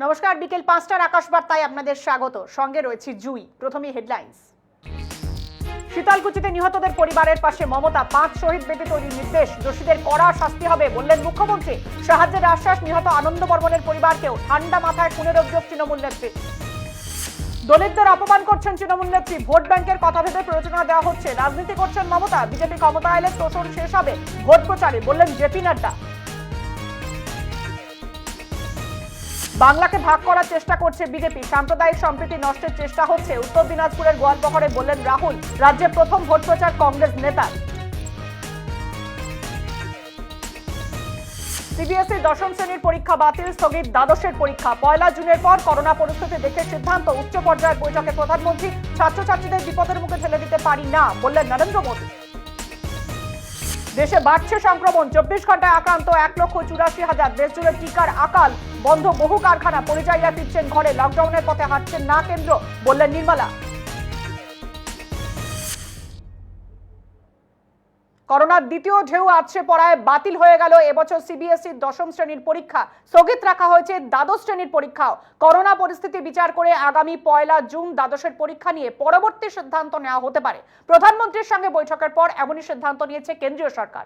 নমস্কার, বিকেল ৫টার আকাশ বার্তায় আপনাদের স্বাগত। সঙ্গে রয়েছে জুই। প্রথমেই হেডলাইন্স। শীতলকুচিতে নিহতদের পরিবারের পাশে মমতা। ৫ শহীদ বেদি তৈরির নির্দেশ, দোষীদের কড়া শাস্তি হবে বললেন মুখ্যমন্ত্রী। সাহায্যের আশ্বাস নিহত আনন্দ বর্মনের পরিবারকেও। ঠান্ডা মাথায় খুনের অভিযোগ তৃণমূল নেত্রী। দলিতদের অপমান করছেন তৃণমূল নেত্রী। ভোট ব্যাংকের কথা ভেবে প্ররোচনা দেওয়া হচ্ছে, রাজনীতি করছেন মমতা। বিজেপি ক্ষমতা এলে তোষণ শেষ হবে ভোট প্রচারে বললেন জেপি নাড্ডা। বাংলাকে ভাগ করার চেষ্টা করছে বিজেপি। সাম্প্রদায়িক সম্প্রীতি নষ্টের চেষ্টা হচ্ছে উত্তর দিনাজপুরের গোয়ালপাহাড়ে বললেন রাহুল। রাজ্যে প্রথম ভোট প্রচার কংগ্রেস নেতা। সিবিএসই দশম শ্রেণীর পরীক্ষা বাতিল, স্থগিত দ্বাদশের পরীক্ষা। ১ জুনের পর করোনা পরিস্থিতি দেখে সিদ্ধান্ত। উচ্চ পর্যায়ের বৈঠকে প্রধানমন্ত্রী। ছাত্রছাত্রীদের বিপদের মুখে ফেলে দিতে পারি না বললেন নরেন্দ্র মোদী। দেশে বাড়ছে সংক্রমণ, ২৪ ঘন্টায় আক্রান্ত ১,৮৪,০০০। দেশ জুড়ে টিকার আকাল, বন্ধ বহু কারখানা। পরিযায়ীরা ফিরছেন ঘরে, লকডাউনের পথে হাঁটছেন না কেন্দ্র বললেন নির্মলা। করোনার দ্বিতীয় ঢেউ আছড়ে পড়ায় বাতিল হয়ে গেল এবছর সিবিএসইর দশম শ্রেণীর পরীক্ষা। স্থগিত রাখা হয়েছে দ্বাদশ শ্রেণীর পরীক্ষাও। করোনা পরিস্থিতি বিচার করে আগামী ১ জুন দ্বাদশের পরীক্ষা নিয়ে পরবর্তী সিদ্ধান্ত নেওয়া হতে পারে। প্রধানমন্ত্রীর সঙ্গে বৈঠকের পর এমনই সিদ্ধান্ত নিয়েছে কেন্দ্রীয় সরকার।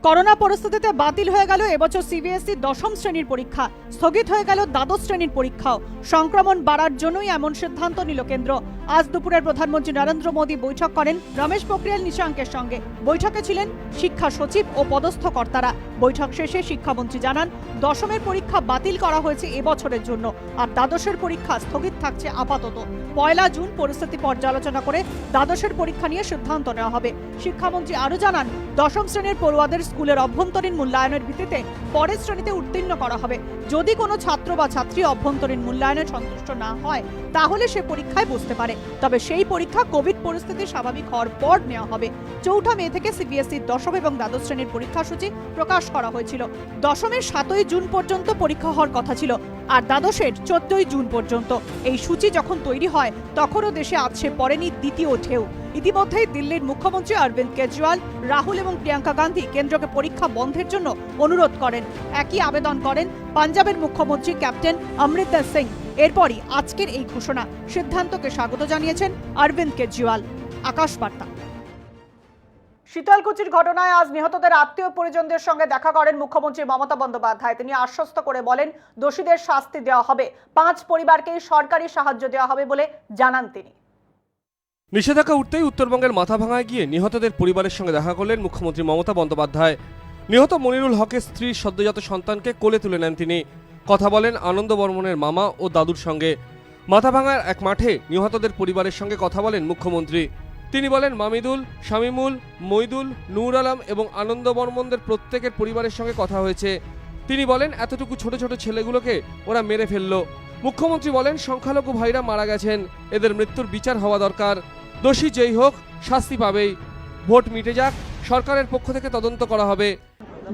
করোনা পরিস্থিতিতে বাতিল হয়ে গেল এবছর সিবিএসই দশম শ্রেণীর পরীক্ষা। স্থগিত হয়ে গেল দ্বাদশ শ্রেণীর পরীক্ষাও। সংক্রমণ বাড়ার জন্যই এমন সিদ্ধান্ত নিল কেন্দ্র। আজ দুপুরে প্রধানমন্ত্রী নরেন্দ্র মোদী বৈঠক করেন রমেশ পোখরিয়াল নিশাঙ্কের সঙ্গে। বৈঠকে ছিলেন শিক্ষা সচিব ও পদস্থ কর্তারা। বৈঠক শেষে শিক্ষামন্ত্রী জানান, দশমের পরীক্ষা বাতিল করা হয়েছে এবছরের জন্য, আর দ্বাদশের পরীক্ষা স্থগিত থাকছে আপাতত। ১ জুন পরিস্থিতি পর্যালোচনা করে দ্বাদশের পরীক্ষা নিয়ে সিদ্ধান্ত নেওয়া হবে। শিক্ষামন্ত্রী আরও জানান, দশম শ্রেণীর পড়ুয়াদের স্কুলের অভ্যন্তরীণ মূল্যায়নের ভিত্তিতে পরের শ্রেণীতে উত্তীর্ণ করা হবে। যদি কোনো ছাত্র বা ছাত্রী অভ্যন্তরীণ মূল্যায়নে সন্তুষ্ট না হয় তাহলে সে পরীক্ষায় বসতে পারে, তবে সেই পরীক্ষা কোভিড পরিস্থিতি স্বাভাবিক হওয়ার পর নেওয়া হবে। ৪ মে থেকে সিবিএসইর দশম এবং দ্বাদশ শ্রেণীর পরীক্ষাসূচি প্রকাশ করা হয়েছিল। দশমের ৭ জুন পর্যন্ত পরীক্ষা হওয়ার কথা ছিল, আর দ্বাদশের ১৪ জুন পর্যন্ত। এই সূচি যখন তৈরি হয় তখনও দেশে আছড়ে পড়েনি দ্বিতীয় ঢেউ। ইতিমধ্যেই দিল্লির মুখ্যমন্ত্রী অরবিন্দ কেজরিওয়াল, রাহুল এবং প্রিয়াঙ্কা গান্ধী কেন্দ্রকে পরীক্ষা বন্ধের জন্য অনুরোধ করেন। একই আবেদন করেন পাঞ্জাবের মুখ্যমন্ত্রী ক্যাপ্টেন অমরিন্দর সিং। এরপরই আজকের এই ঘোষণা। সিদ্ধান্তকে স্বাগত জানিয়েছেন অরবিন্দ কেজরিওয়াল। আকাশ বার্তা। শীতলকুচির ঘটনায় আজ নিহতদের আত্মীয় পরিজনদের সঙ্গে দেখা করেন মুখ্যমন্ত্রী মমতা বন্দ্যোপাধ্যায়। তিনি আশ্বস্ত করে বলেন, দোষীদের শাস্তি দেওয়া হবে। ৫ পরিবারকেই সরকারি সাহায্য দেওয়া হবে বলে জানান তিনি। নিষেধাজ্ঞা উঠতেই উত্তরবঙ্গের মাথাভাঙায় গিয়ে নিহতদের পরিবারের সঙ্গে দেখা করলেন মুখ্যমন্ত্রী মমতা বন্দ্যোপাধ্যায়। নিহত মনিরুল হকের স্ত্রীর সদ্যজাত সন্তানকে কোলে তুলে নেন তিনি। কথা বলেন আনন্দ বর্মনের মামা ও দাদুর সঙ্গে। মাথাভাঙার এক মাঠে নিহতদের পরিবারের সঙ্গে কথা বলেন মুখ্যমন্ত্রী। তিনি বলেন, মামিদুল, শামিমুল, মইদুল, নূর আলম এবং আনন্দ বর্মনদের প্রত্যেকের পরিবারের সঙ্গে কথা হয়েছে। তিনি বলেন, এতটুকু ছোট ছোট ছেলেগুলোকে ওরা মেরে ফেলল। মুখ্যমন্ত্রী বলেন, সংখ্যালঘু ভাইরা মারা গেছেন, এদের মৃত্যুর বিচার হওয়া দরকার। দোষী যেই হোক শাস্তি পাবেই। ভোট মিটে যাক, সরকারের পক্ষ থেকে তদন্ত করা হবে।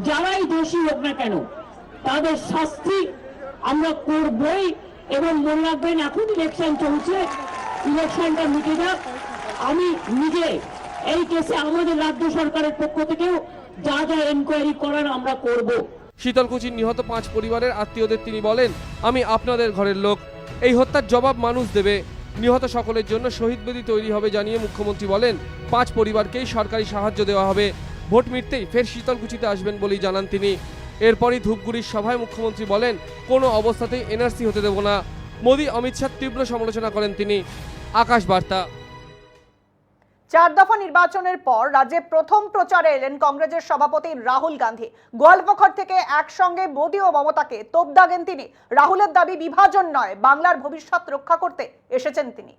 যারাই দোষী হোক না কেন তাদের শাস্তি আমরা করবই। এবং মনে রাখবেন, এখন ইলেকশন চলছে, ইলেকশনটা মিটে যাক। আমি নিজে এই কেসে আমাদের রাজ্য সরকারের পক্ষ থেকেও যা যা এনকোয়ারি করার আমরা করব। শীতলকুচির নিহত ৫ পরিবারের আত্মীয়দের তিনি বলেন, আমি আপনাদের ঘরের লোক, এই হত্যার জবাব মানুষ দেবে। নিহত সকলের জন্য শহীদ বেদি তৈরি হবে জানিয়ে মুখ্যমন্ত্রী বলেন, ৫ পরিবারকেই সরকারি সাহায্য দেওয়া হবে। ভোট মিটতেই ফের শীতলকুচিতে আসবেন বলেই জানান তিনি। এরপরই ধূপগুড়ির সভায় মুখ্যমন্ত্রী বলেন, কোনো অবস্থাতেই এনআরসি হতে দেব না। মোদী অমিত শাহর তীব্র সমালোচনা করেন তিনি। আকাশ বার্তা। ৪ দফা নির্বাচনের পর রাজ্যে প্রথম প্রচারে এলেন কংগ্রেসের সভাপতি রাহুল গান্ধী। গোয়ালপাহাড় থেকে একসঙ্গে মোদী ও মমতাকে তোপ দাগেন তিনি। রাহুলের দাবি, বিভাজন নয়, বাংলার ভবিষ্যৎ রক্ষা করতে এসেছেন তিনি।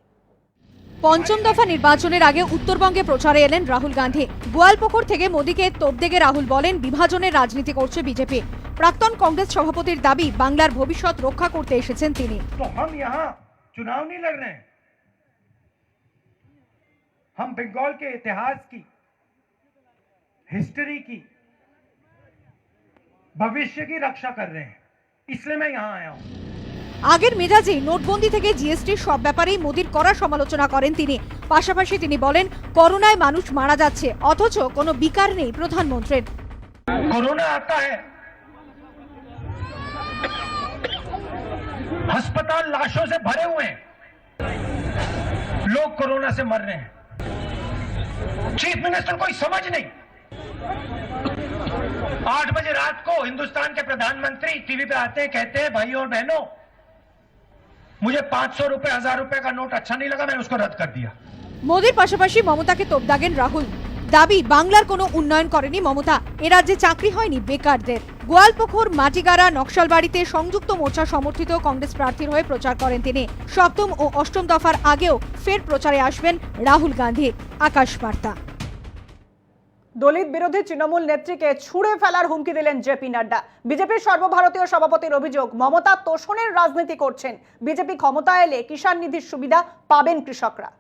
পঞ্চম দফা নির্বাচনের আগে উত্তরবঙ্গে প্রচারে এলেন রাহুল গান্ধী। গোয়ালপাহাড় থেকে মোদীকে তোপ দেগে রাহুল বলেন, বিভাজনের রাজনীতি করছে বিজেপি। প্রাক্তন কংগ্রেস সভাপতির দাবি, বাংলার ভবিষ্যৎ রক্ষা করতে এসেছেন তিনি। हम बंगाल के इतिहास की, हिस्ट्री की, भविष्य की रक्षा कर रहे हैं, इसलिए मैं यहां आया हूं। আগের মেজাজে নোটবন্দি থেকে জিএসটি সব ব্যাপারেই মোদীর কড়া সমালোচনা করেন তিনি। পাশাপাশি তিনি বলেন, করোনায় মানুষ মারা যাচ্ছে, অথচ কোনো বিকার নেই প্রধানমন্ত্রীর। कोरोना आता है अस्पताल लाशों से भरे हुए हैं, लोग कोरोना से मर रहे हैं, चीफ मिनिस्टर कोई समझ नहीं। 8 बजे रात को हिंदुस्तान के प्रधानमंत्री टीवी पे आते हैं, कहते हैं भाइयों और बहनों मुझे 500 रुपए 1000 रुपए का नोट अच्छा नहीं लगा, मैंने उसको रद्द कर दिया। মোদির পাশাপাশি মমতাকে তোপ দাগেন রাহুল। দাবি বাংলার কোনো উন্নয়ন করেনি মমতা, এ রাজ্যে চাকরি হয়নি বেকারদের। গোয়ালপুকুর মাটিগাড়া নকশালবাড়িতে সংযুক্ত মোর্চা সমর্থিত কংগ্রেস প্রার্থীর হয়ে প্রচার করেন তিনি। সপ্তম ও অষ্টম দফার আগেও ফের প্রচারে আসবেন রাহুল গান্ধী। আকাশ বার্তা। দলিত বিরোধী তৃণমূল নেত্রীকে ছুঁড়ে ফেলার হুমকি দিলেন জেপি নাড্ডা। বিজেপির সর্বভারতীয় সভাপতির অভিযোগ, মমতা তোষণের রাজনীতি করছেন। বিজেপি ক্ষমতায় এলে কিষাণ নিধির সুবিধা পাবেন কৃষকরা।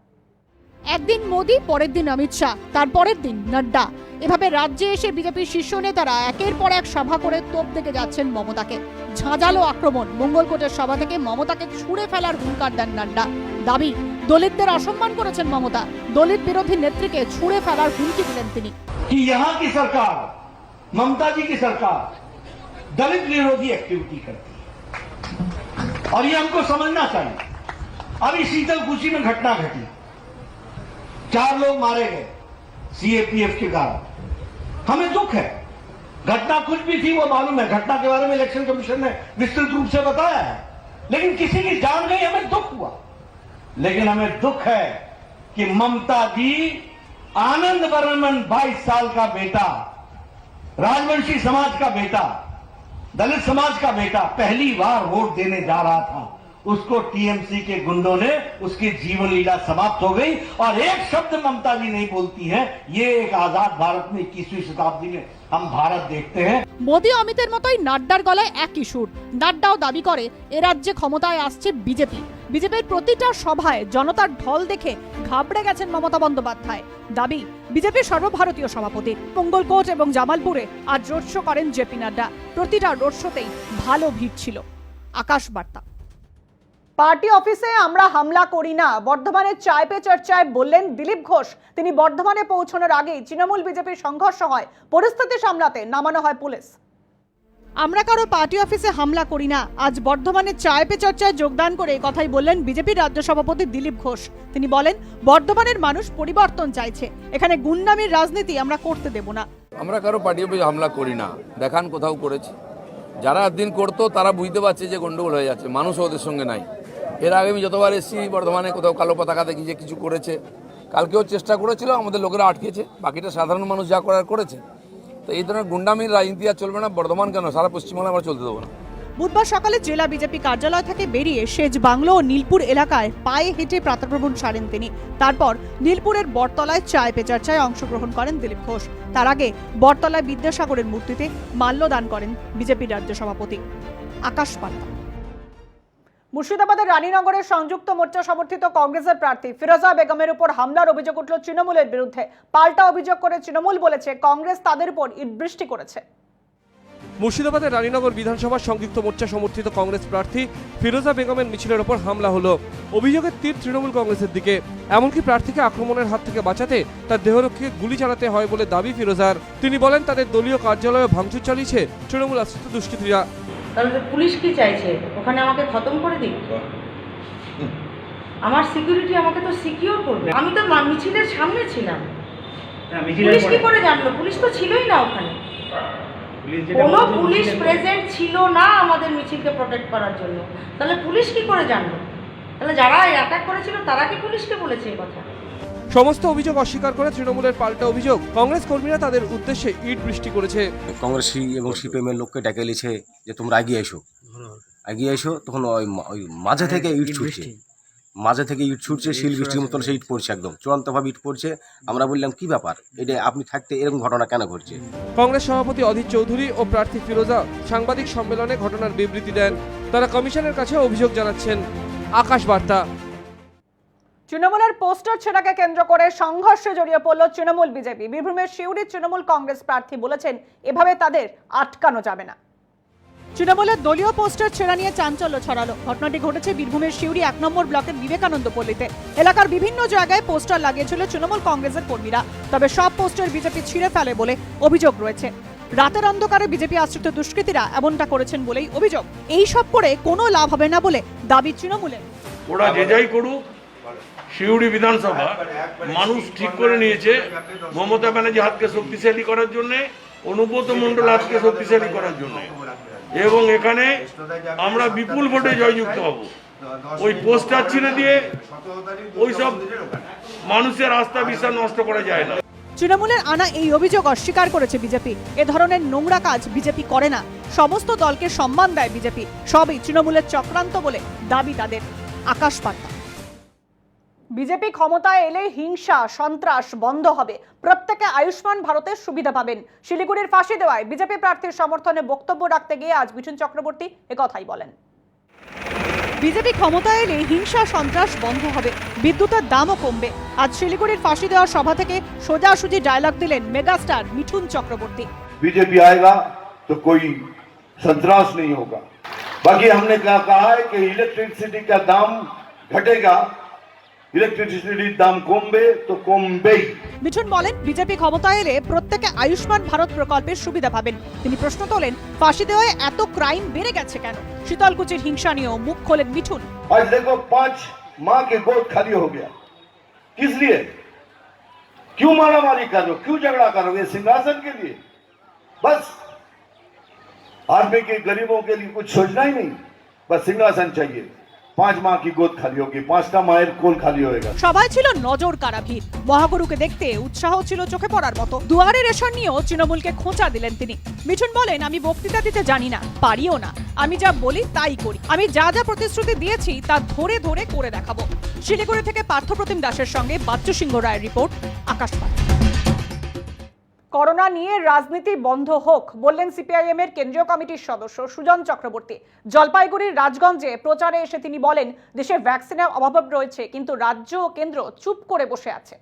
একদিন মোদি, পরের দিন অমিত শাহ, তারপরের দিন নাড্ডা। এভাবে রাজ্যে এসে বিজেপির শীর্ষ নেতারা একের পর এক সভা করে তোপ দেখে যাচ্ছেন মমতাকে। ঝাঁঝালো আক্রমণ, মঙ্গলকোটের সভা থেকে মমতাকে ছুঁড়ে ফেলার হুঙ্কার দেন নাড্ডা। দাবি দলিতদের অসম্মান করেছেন মমতা, দলিত বিরোধী নেত্রীকে ছুঁড়ে ফেলার হুমকি দিলেন তিনি। कि यहाँ की सरकार, ममता जी की सरकार दलित विरोधी एक्टिविटी करती है और ये हमको समझना चाहिए। अभी शीतलकुची में घटना घटी, 4 लोग मारे गए सीएपीएफ के कारण। हमें दुख है, घटना कुछ भी थी वो मालूम है, घटना के बारे में इलेक्शन कमीशन ने विस्तृत रूप से बताया है, लेकिन किसी की जान गई, हमें दुख हुआ। लेकिन हमें दुख है कि ममता जी, आनंद बर्मन 22 साल का बेटा, राजवंशी समाज का बेटा, दलित समाज का बेटा, पहली बार वोट देने जा रहा था, उसको टीएमसी के गुंडों ने, उसकी जीवन लीला समाप्त हो गई और एक शब्द ममता जी नहीं बोलती हैं। ये एक आजाद भारत में 21वीं शताब्दी में हम भारत देखते हैं। মোদি অমিতের মতোই নাড্ডার গলায় একই সুর। নাড্ডাও দাবি করে এ রাজ্যে ক্ষমতায় আসছে বিজেপি। বিজেপির প্রতিটা সভায় জনতার ঢল দেখে ঘাবড়ে গেছেন মমতা বন্দ্যোপাধ্যায়। দাবি বিজেপির সর্বভারতীয় সভাপতি। মঙ্গলকোট এবং জামালপুরে আজ রোড শো করেন জেপি নাড্ডা। প্রতিটা রোড শোতেই ভালো ভিড় ছিল। আকাশ বার্তা। পার্টি অফিসে আমরা হামলা করি না, বর্ধমানের চায় পে চর্চায় বললেন দিলীপ ঘোষ। তিনি বর্ধমানে পৌঁছানোর আগেই তৃণমূল বিজেপির সংঘর্ষ হয়, পরিস্থিতি সামলাতে নামানো হয় পুলিশ। আমরা কারো পার্টি অফিসে হামলা করি না, আজ বর্ধমানে চায় পে চর্চায় যোগদান করে কথাই বললেন বিজেপির রাজ্য সভাপতি দিলীপ ঘোষ। তিনি বলেন বর্ধমানের মানুষ পরিবর্তন চাইছে, এখানে গুন্ডামির রাজনীতি আমরা করতে দেব না। আমরা কারো পার্টি অফিসে হামলা করি না, দেখান কোথাও করেছি। যারা একদিন করতো তারা বুঝতে পারছে যে গন্ডগোল হয়ে যাচ্ছে, মানুষ ওদের সঙ্গে নাই। এর আগে আমি যতবার এসেছি বর্ধমানে কোথাও কালো পতাকা দেখি যে কিছু করেছে, কালকেও চেষ্টা করেছিল, আমাদের লোকেরা আটকেছে, বাকিটা সাধারণ মানুষ যা করার করেছে। তো এই ধরনের গুন্ডামির রাজনীতি আর চলবে না, বর্ধমান কেন সারা পশ্চিমবাংলা আমরা চলতে দেবো না। বুধবার সকালে জেলা বিজেপি কার্যালয় থেকে বেরিয়ে সেজ বাংলো ও নীলপুর এলাকায় পায়ে হেঁটে প্রাতঃভ্রমণ সারেন তিনি। তারপর নীলপুরের বটতলায় চায় পে চর্চায় অংশগ্রহণ করেন দিলীপ ঘোষ। তার আগে বটতলায় বিদ্যাসাগরের মূর্তিতে মাল্যদান করেন বিজেপির রাজ্য সভাপতি। আকাশ বার্তা। মুর্শিদাবাদের রানীনগরের সংযুক্ত মোর্চা সমর্থিত কংগ্রেসের প্রার্থী ফিরোজা বেগমের উপর হামলার অভিযোগ উঠল তৃণমূলের বিরুদ্ধে। পাল্টা অভিযোগ করে তৃণমূল বলেছে কংগ্রেস তাদের উপর ইট বৃষ্টি করেছে। মুর্শিদাবাদের রানীনগর বিধানসভার সংযুক্ত মোর্চা সমর্থিত কংগ্রেস প্রার্থী ফিরোজা বেগমের মিছিলের ওপর হামলা হলো। অভিযোগের তীর তৃণমূল কংগ্রেসের দিকে। এমনকি প্রার্থীকে আক্রমণের হাত থেকে বাঁচাতে তার দেহরক্ষীকে গুলি চালাতে হয় বলে দাবি ফিরোজার। তিনি বলেন তাদের দলীয় কার্যালয়ে ভাঙচুর চালিয়েছে তৃণমূল আশ্রিত দুষ্কৃতীরা। তাহলে পুলিশ কি চাইছে? ওখানে আমাকে খতম করে দিক? আমার সিকিউরিটি আমাকে তো সিকিউর করবে। আমি তো মিছিলের সামনে ছিলাম, পুলিশ কি করে জানলো? পুলিশ তো ছিলই না ওখানে, কোনো পুলিশ প্রেজেন্ট ছিল না আমাদের মিছিলকে প্রোটেক্ট করার জন্য। তাহলে পুলিশ কি করে জানলো? তাহলে যারা অ্যাটাক করেছিল তারা কি পুলিশকে বলেছে এই কথা? সমস্ত অভিযোগ অস্বীকার করে তৃণমূলের পাল্টা অভিযোগ কংগ্রেস কর্মীরা তাদের উদ্দেশ্যে ইট বৃষ্টি করেছে। কংগ্রেস এবং সিপিএমের লোককে ডেকে নিয়েছে যে তোমরা এগিয়ে এসো, তখন ওই মাঝে থেকে ইট ছুটছে, শিল বৃষ্টির মতন সে ইট পড়ছে, একদম চূড়ান্তভাবে ইট পড়ছে। আমরা বললাম কি ব্যাপার, এটা আপনি থাকতে এরকম ঘটনা কেন ঘটছে? কংগ্রেস সভাপতি অধীর চৌধুরী ও প্রার্থী ফিরোজা সাংবাদিক সম্মেলনে ঘটনার বিবৃতি দেন। তারা কমিশনের কাছে অভিযোগ জানাচ্ছেন। আকাশ বার্তা। তৃণমূলের পোস্টার ছেঁড়াকে কেন্দ্র করে সংঘর্ষে জড়িয়ে পড়ল তৃণমূল বিজেপি। বীরভূমের সিউড়ির তৃণমূল কংগ্রেস প্রার্থী বলেছেন এভাবে তাদের আটকানো যাবে না। তৃণমূলের দলীয় পোস্টার ছেঁড়া নিয়ে চাঞ্চল্য ছড়ালো। ঘটনাটি ঘটেছে বীরভূমের সিউড়ি 1 নম্বর ব্লকের বিবেকানন্দ পল্লীতে। এলাকার বিভিন্ন জায়গায় পোস্টার লাগিয়েছিল তৃণমূল কংগ্রেসের কর্মীরা, তবে সব পোস্টার বিজেপি ছিঁড়ে ফেলে বলে অভিযোগ রয়েছে। রাতের অন্ধকারে বিজেপি আশ্রিত দুষ্কৃতীরা এমনটা করেছেন বলেই অভিযোগ। এই সব করে কোনো লাভ হবে না বলে দাবি তৃণমূলের। ওরা যে যাই করুক, শিউড়ি বিধানসভা মানুষ ঠিক করে নিয়েছে মমতা ব্যানার্জি হাতকে শক্তিশালী করার জন্য, অনুব্রত মণ্ডল হাতকে শক্তিশালী করার জন্য, এবং এখানে আমরা বিপুল ভোটে জয়যুক্ত হব। ওই পোস্টার ছিঁড়ে দিয়ে ওই সব মানুষের আস্থা বিশ্বাস নষ্ট করা যায় না। তৃণমূলের আনা এই অভিযোগ অস্বীকার করেছে বিজেপি। এ ধরনের নোংরা কাজ বিজেপি করে না, সমস্ত দলকে সম্মান দেয় বিজেপি, সবই তৃণমূলের চক্রান্ত বলে দাবি তাদের। আকাশ বার্তা। বিজেপি ক্ষমতায় এলে হিংসা সন্ত্রাস বন্ধ হবে, প্রত্যেকে আয়ুষ্মান ভারতের সুবিধা পাবেন। শিলিগুড়ির ফাঁসি দেওয়ায় বিজেপি প্রার্থীর সমর্থনে বক্তব্য রাখতে গিয়ে আজ মিঠুন চক্রবর্তী একথাই বলেন। বিজেপি ক্ষমতায় এলে হিংসা সন্ত্রাস বন্ধ হবে, বিদ্যুতের দামও কমবে। আজ শিলিগুড়ির ফাঁসি দেওয়ার সভা থেকে সোজাসুজি ডায়লগ দিলেন মেগাস্টার মিঠুন চক্রবর্তী। बीजेपी आएगा तो कोई संतरास नहीं होगा। बाकी हमने क्या कहा है कि इलेक्ट्रिसिटी का दाम घटेगा, इलेक्ट्रिसिटी दाम कमबे तो कमबेई। মিঠুন বলেন, বিজেপি ক্ষমতায় এলে প্রত্যেকে আয়ুষ্মান ভারত প্রকল্পের সুবিধা পাবেন। তিনি প্রশ্ন তোলেন, ফাঁসি দেওয়ায় এত ক্রাইম বেড়ে গেছে কেন? শীতলকুচির হিংসা নিয়েও মুখ খোলেন মিঠুন। आज देखो 5 माँ के गोद खाली हो गया, किस लिए? क्यों मारामारी कर रहे हो, क्यों झगड़ा कर रहे हो? ये सिंहासन के लिए? बस आदमी के गरीबों के लिए कुछ सोचना ही नहीं, बस सिंहासन चाहिए। 5 माँ की गोद खाली होगी, 5টা মায়ের কোল খালি হয়েগা। সবাই ছিল নজর কাড়া ভিড়। মহাগুরুকে দেখতে উৎসাহ ছিল চোখে পড়ার মতো। দুয়ারে রেশন নিয়েও তৃণমূলকে খোঁচা দিলেন তিনি। মিঠুন বলেন, আমি বক্তৃতা দিতে জানি না, পারিও না, আমি যা বলি তাই করি। আমি যা যা প্রতিশ্রুতি দিয়েছি তা ধরে ধরে করে দেখাবো। শিলিগুড়ি থেকে পার্থপ্রতিম দাসের সঙ্গে বাচ্চু সিংহ রায়ের রিপোর্ট, আকাশবাণী। করোনা নিয়ে রাজনীতি বন্ধ হোক বললেন সিপিআইএম এর কেন্দ্রীয় কমিটির সদস্য সুজন চক্রবর্তী। জলপাইগুড়ির রাজগঞ্জে প্রচারে এসে তিনি বলেন, দেশে ভ্যাকসিনের অভাব রয়েছে, কিন্তু রাজ্য ও কেন্দ্র চুপ করে বসে আছে।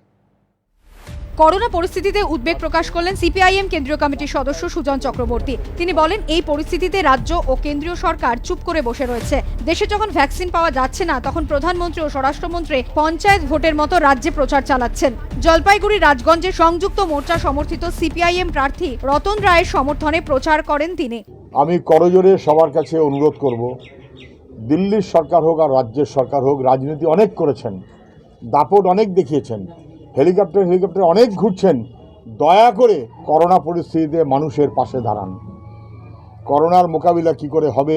করোনা পরিস্থিতিতে উদ্বেগ প্রকাশ করলেন সিপিআইএম কেন্দ্রীয় কমিটির সদস্য সুজন চক্রবর্তী। তিনি বলেন, এই পরিস্থিতিতে রাজ্য ও কেন্দ্রীয় সরকার চুপ করে বসে রয়েছে। দেশে যখন ভ্যাকসিন পাওয়া যাচ্ছে না, তখন প্রধানমন্ত্রী ও স্বরাষ্ট্রমন্ত্রী পঞ্চায়েত ভোটের মতো রাজ্যে প্রচার চালাচ্ছেন। জলপাইগুড়ি রাজগঞ্জে সংযুক্ত মোর্চা সমর্থিত সিপিআইএম প্রার্থী রতন রায়ের সমর্থনে প্রচার করেন তিনি। আমি করজোরে সবার কাছে অনুরোধ করব, দিল্লির সরকার হোক আর রাজ্যের সরকার হোক, রাজনীতি অনেক করেছেন, দাপট অনেক দেখিয়েছেন, হেলিকপ্টার অনেক ঘুরছেন। দয়া করে করোনা পরিস্থিতিতে মানুষের পাশে দাঁড়ান। করোনার মোকাবিলা কি করে হবে,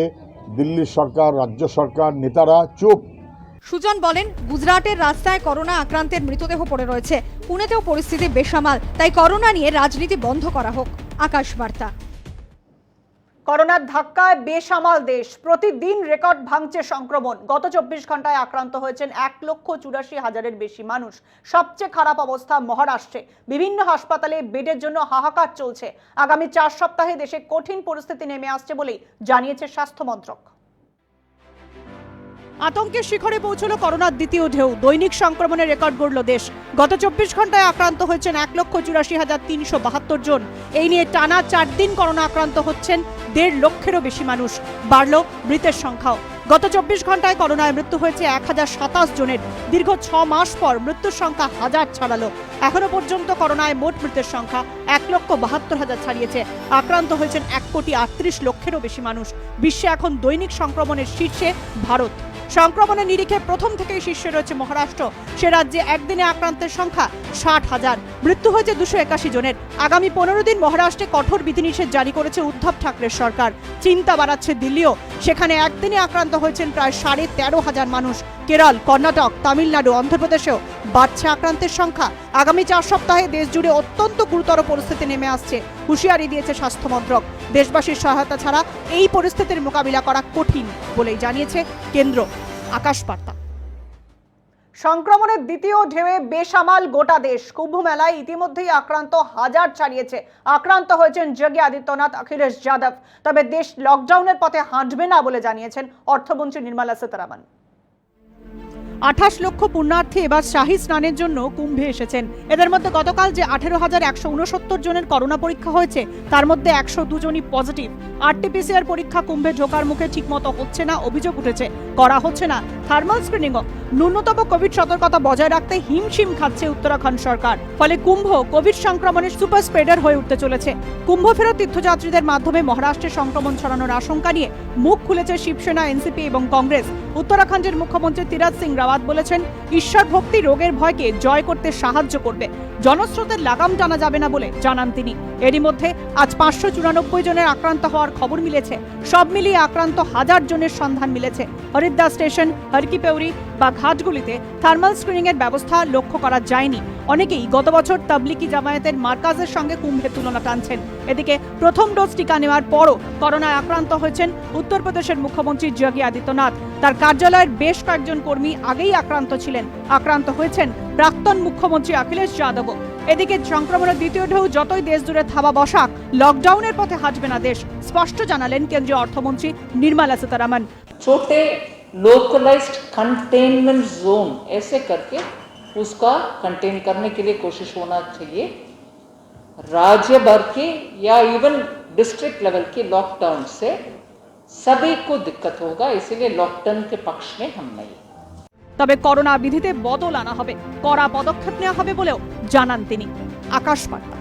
দিল্লির সরকার, রাজ্য সরকার, নেতারা চুপ। সুজন বলেন, গুজরাটের রাস্তায় করোনা আক্রান্তের মৃতদেহ পড়ে রয়েছে, পুনেতেও পরিস্থিতি বেসামাল, তাই করোনা নিয়ে রাজনীতি বন্ধ করা হোক। আকাশ বার্তা। করোনার ধাক্কায় বেসামাল দেশ, প্রতিদিন রেকর্ড ভাঙছে সংক্রমণ। গত 24 ঘন্টায় আক্রান্ত হয়েছেন 1,84,000-এর বেশি মানুষ। সবচেয়ে খারাপ অবস্থা মহারাষ্ট্রে। বিভিন্ন হাসপাতালে বেডের জন্য হাহাকার চলছে। আগামী 4 সপ্তাহে দেশে কঠিন পরিস্থিতি নেমে আসছে বলেই জানিয়েছে স্বাস্থ্য মন্ত্রক। আতঙ্কের শিখরে পৌঁছল করোনার দ্বিতীয় ঢেউ। দৈনিক সংক্রমণের রেকর্ড গড়ল দেশ। গত 24 ঘন্টায় আক্রান্ত হয়েছেন 1,84,372 জন। এই নিয়ে টানা 4 দিন করোনা আক্রান্ত হচ্ছেন 1.5 লক্ষেরও বেশি মানুষ। বাড়ল মৃতের সংখ্যাও। গত 24 ঘন্টায় করোনায় মৃত্যু হয়েছে 1027 জনের। দীর্ঘ 6 মাস পর মৃত্যুর সংখ্যা 1000 ছাড়ালো। এখনো পর্যন্ত করোনায় মোট মৃতের সংখ্যা 1,72,000 ছাড়িয়েছে। আক্রান্ত হয়েছেন 1,38,00,000-এরও বেশি মানুষ। বিশ্বে এখন দৈনিক সংক্রমণের শীর্ষে ভারত। সংক্রমণের নিরিখে প্রথম থেকেই শীর্ষে রয়েছে মহারাষ্ট্র। সে রাজ্যে একদিনে আক্রান্তের সংখ্যা 60,000। মৃত্যু হয়েছে 281 জনের। আগামী 15 দিন মহারাষ্ট্রে কঠোর বিধিনিষেধ জারি করেছে উদ্ধব ঠাকরের সরকার। চিন্তা বাড়াচ্ছে দিল্লিও। সেখানে একদিনে আক্রান্ত হয়েছেন প্রায় 13,500 মানুষ। কেরল, কর্ণাটক, তামিলনাড়ু, অন্ধ্রপ্রদেশেও বাড়ছে আক্রান্তের সংখ্যা। আগামী 4 সপ্তাহে দেশ জুড়ে অত্যন্ত গুরুতর পরিস্থিতি নেমে আসছে, হুঁশিয়ারি দিয়েছে স্বাস্থ্য মন্ত্রক। দেশবাসীর সহায়তা ছাড়া এই পরিস্থিতির মোকাবিলা করা কঠিন বলেই জানিয়েছে কেন্দ্র। আকাশ বার্তা। সংক্রমণের দ্বিতীয় ঢেউয়ে বেসামাল গোটা দেশ। কুম্ভ মেলায় ইতিমধ্যেই আক্রান্ত 1000 ছাড়িয়েছে। আক্রান্ত হয়েছেন যোগী আদিত্যনাথ, অখিলেশ যাদব। তবে দেশ লকডাউনের পথে হাঁটবে না বলে জানিয়েছেন অর্থমন্ত্রী নির্মলা সীতারামন। 28 লক্ষ পুণ্যার্থী এবার শাহী স্নানের জন্য কুম্ভে এসেছেন। এদের মধ্যে গতকাল যে 18,169 জনের করোনা পরীক্ষা হয়েছে তার মধ্যে 102 জনই পজিটিভ। RT-PCR পরীক্ষা কুম্ভে ঢোকার মুখে ঠিকমতো হচ্ছে না, অভিযোগ উঠেছে। করা হচ্ছে না থার্মাল স্ক্রিনিংও। ন্যূনতম কোভিড সতর্কতা বজায় রাখতে হিমশিম খাচ্ছে উত্তরাখণ্ড সরকার। ফলে কুম্ভ কোভিড সংক্রমণের সুপার স্প্রেডার হয়ে উঠতে চলেছে। কুম্ভ ফেরত তীর্থযাত্রীদের মাধ্যমে মহারাষ্ট্রে সংক্রমণ ছড়ানোর আশঙ্কা নিয়ে মুখ খুলেছে শিবসেনা, এনসিপি এবং কংগ্রেস। উত্তরাখণ্ডের মুখ্যমন্ত্রী তীরথ সিং রাওয়াত বলেছেন, ঈশ্বর ভক্তি রোগের ভয়কে জয় করতে সাহায্য করবে। জনস্রোতের লাগাম টানা যাবে না বলে জানান তিনি। এরই মধ্যে আজ 594 জনের আক্রান্ত হওয়ার খবর মিলেছে। সব মিলিয়ে আক্রান্ত 1000 জনের সন্ধান মিলেছে। হরিদ্বার স্টেশন, হরকি পেউরি বা ঘাটগুলিতে থার্মাল স্ক্রিনিং এর ব্যবস্থা লক্ষ্য করা যায়নি। অনেকেই গত বছর তাবলিকি জামায়াতের মার্কাজের সঙ্গে কুম্ভের তুলনা টানছেন। এদিকে প্রথম ডোজ টিকা নেওয়ার পরও করোনায় আক্রান্ত হয়েছেন উত্তরপ্রদেশের মুখ্যমন্ত্রী যোগী আদিত্যনাথ। তার কার্যালয়ের বেশ কয়েকজন কর্মী আগেই আক্রান্ত ছিলেন। আক্রান্ত হয়েছেন প্রাক্তন মুখ্যমন্ত্রী অখিলেশ যাদবও। এদিকে সংক্রমণের দ্বিতীয় ঢেউ যতই দেশ জুড়ে থাবা বসাক, লকডাউনের পথে হাঁটবে না দেশ, স্পষ্ট জানালেন কেন্দ্রীয় অর্থমন্ত্রী নির্মলা সীতারামন। छोटे लोकलाइज्ड कंटेनमेंट जोन ऐसे करके उसका कंटेन करने के लिए कोशिश होना चाहिए। राज्य भर के या इवन डिस्ट्रिक्ट लेवल के लॉकडाउन से सभी को दिक्कत होगा, इसीलिए लॉकडाउन के पक्ष में हम नहीं। তবে করোনা বিধিতে বদল আনা হবে, কড়া পদক্ষেপ নেওয়া হবে বলেও জানান তিনি। আকাশবার্তা।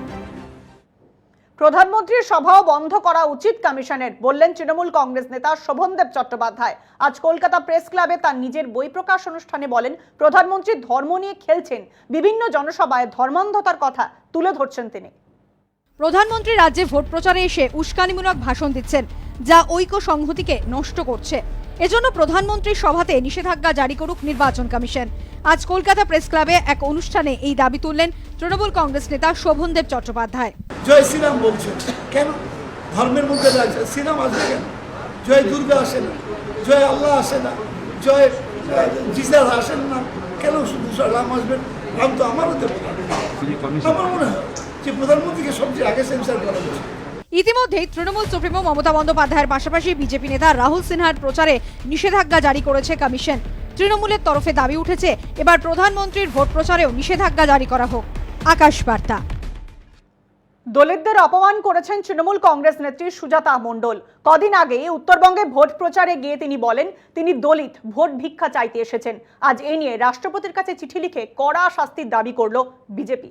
প্রধানমন্ত্রীর সভাও বন্ধ করা উচিত কমিশনের, বললেন তৃণমূল কংগ্রেস নেতা শোভনদেব চট্টোপাধ্যায়। আজ কলকাতা প্রেস ক্লাবে তার নিজের বই প্রকাশ অনুষ্ঠানে বলেন, প্রধানমন্ত্রী ধর্ম নিয়ে খেলছেন। বিভিন্ন জনসভায় ধর্মান্ধতার কথা তুলে ধরছেন তিনি। প্রধানমন্ত্রী রাজ্যে ভোট প্রচারে এসে উস্কানিমূলক ভাষণ দিচ্ছেন, যা ঐক্য সংহতিকে নষ্ট করছে। এজন্য প্রধানমন্ত্রীর সভাতে নিষেধাজ্ঞা জারি করুক নির্বাচন কমিশন। আজ কলকাতা প্রেস ক্লাবে এক অনুষ্ঠানে এই দাবি তুললেন তৃণমূল কংগ্রেস নেতা শোভনদেব চট্টোপাধ্যায়। জয় শ্রীরাম বলছেন কেন? ধর্মের মধ্যে শ্রীরাম আসবে কেন? জয় দুর্গা আসে না, জয় আল্লাহ আসে না, জয় জিসাস আসেন না, কেন শুধু রাম আসবেন? রাম তো আমারও দেব। আমার মনে হয় যে প্রধানমন্ত্রীকে সবচেয়ে আগে সেন্সার করা উচিত। ইতিমধ্যেই তৃণমূল সুপ্রিমো মমতা বন্দ্যোপাধ্যায়ের পাশাপাশি বিজেপি নেতা রাহুল সিনহার প্রচারে নিষেধাজ্ঞা জারি করেছে কমিশন। তৃণমূলের তরফে দাবি উঠেছে, এবার প্রধানমন্ত্রীর ভোট প্রচারেও নিষেধাজ্ঞা জারি করা হোক। আকাশবার্তা। দলিতদের অপমান করেছেন তৃণমূল কংগ্রেস নেত্রী সুজাতা মণ্ডল। কদিন আগে উত্তরবঙ্গে ভোট প্রচারে গিয়ে তিনি বলেন, তিনি দলিত, ভোট ভিক্ষা চাইতে এসেছেন। আজ এই নিয়ে রাষ্ট্রপতির কাছে চিঠি লিখে কড়া শাস্তির দাবি করল বিজেপি।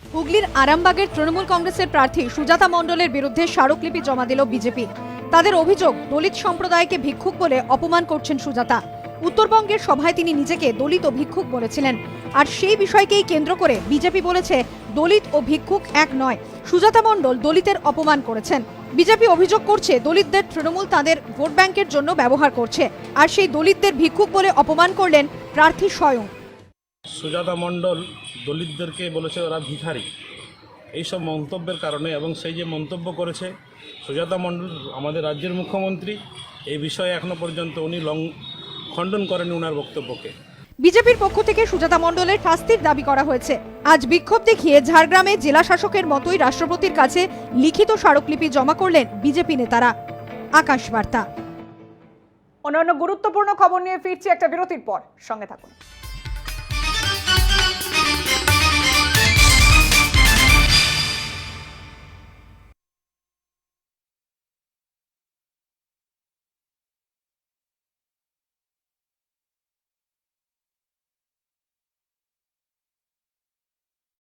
হুগলির আরামবাগের তৃণমূল কংগ্রেসের প্রার্থী সুজাতা মণ্ডলের বিরুদ্ধে স্মারকলিপি জমা দিল বিজেপি। তাদের অভিযোগ, দলিত সম্প্রদায়কে ভিক্ষুক বলে অপমান করছেন সুজাতা। উত্তরবঙ্গের সভায় তিনি নিজেকে দলিত ও ভিক্ষুক বলেছিলেন। আর সেই বিষয়কেই কেন্দ্র করে বিজেপি বলেছে, দলিত ও ভিক্ষুক এক নয়। সুজাতা মণ্ডল দলিতের অপমান করেছেন। বিজেপি অভিযোগ করছে, দলিতদের তৃণমূল তাদের ভোট ব্যাংকের জন্য ব্যবহার করছে। আর সেই দলিতদের ভিক্ষুক বলে অপমান করলেন প্রার্থী স্বয়ং। সুজাতা মণ্ডল দলিতদেরকে বলেছে ওরা ভিখারি, এইসব মন্তব্যের কারণে, এবং সেই যে মন্তব্য করেছে সুজাতা মণ্ডল আমাদের রাজ্যের মুখ্যমন্ত্রী, এই বিষয়ে এখনো পর্যন্ত উনি খণ্ডন করেন ওনার বক্তব্যকে। বিজেপির পক্ষ থেকে সুজাতা মণ্ডলের শাস্তির দাবি করা হয়েছে। আজ বিক্ষোভ দেখিয়ে ঝাড়গ্রামে জেলা শাসকের মতোই রাষ্ট্রপতির কাছে লিখিত স্মারকলিপি জমা করলেন বিজেপি নেতারা। আকাশবার্তা। অন্যান্য গুরুত্বপূর্ণ খবর নিয়ে ফিরছি একটা বিরতির পর, সঙ্গে থাকুন।